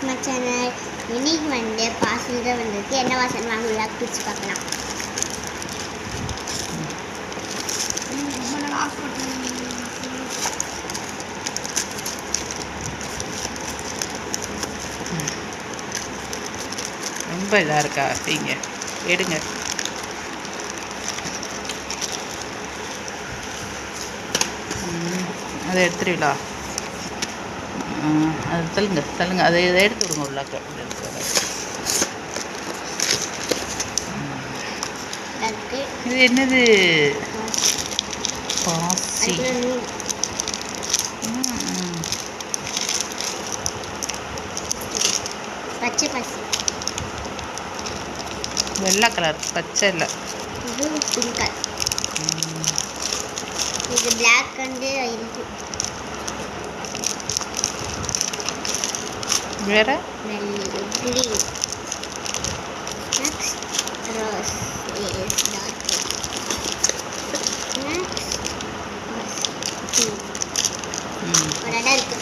Asma channel. இன்னைக்கு வந்து parcel தான் வந்திருக்கு. என்ன வாசல் வாங்கலாம் பிரிச்சு பார்க்கலாம். ரொம்ப இதாக இருக்கா செய்யுங்க, எடுங்க. அதை எடுத்துருவீங்களா? அது தள்ளுங்க அதை எடுத்து விடுங்க உள்ளாக்க. இது என்னது? பாசி. பச்சை பாசி, வெள்ளை கலர், பச்சை இல்லை. இது பிங்க் கலர், இது பிளாக் வந்து இருக்கு. வேற green. Next rose is dark. Next pink. ஒரு அடை இருக்கு.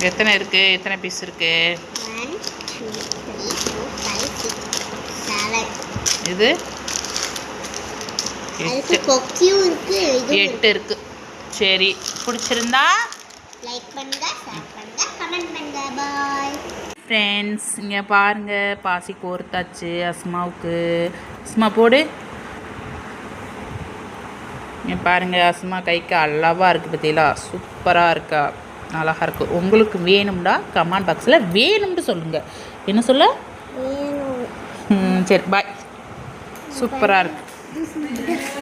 எத்தனை இருக்கு? எத்தனை பீஸ் இருக்கு? 1 2 3 4 5 6 7. இது அதுக்கு கொக்கியும் இருக்கு, இது 8 இருக்கு. சரி, பிடிச்சிருந்தா லைக் பண்ணுங்க, ஷேர் பண்ணுங்க, கமெண்ட் பண்ணுங்க. Bye friends. இங்கே பாருங்கள், பாசி கோர்த்தாச்சு அஸ்மாவுக்கு. அஸ்மா போடு. இங்கே பாருங்கள், அஸ்மா கைக்கு அழகாக இருக்குது பார்த்தீங்களா? சூப்பராக இருக்கா, அழகாக இருக்குது. உங்களுக்கு வேணும்டா கமெண்ட் பாக்ஸில் வேணும்னு சொல்லுங்கள். என்ன சொல்ல? சரி, பாய். சூப்பராக இருக்குது.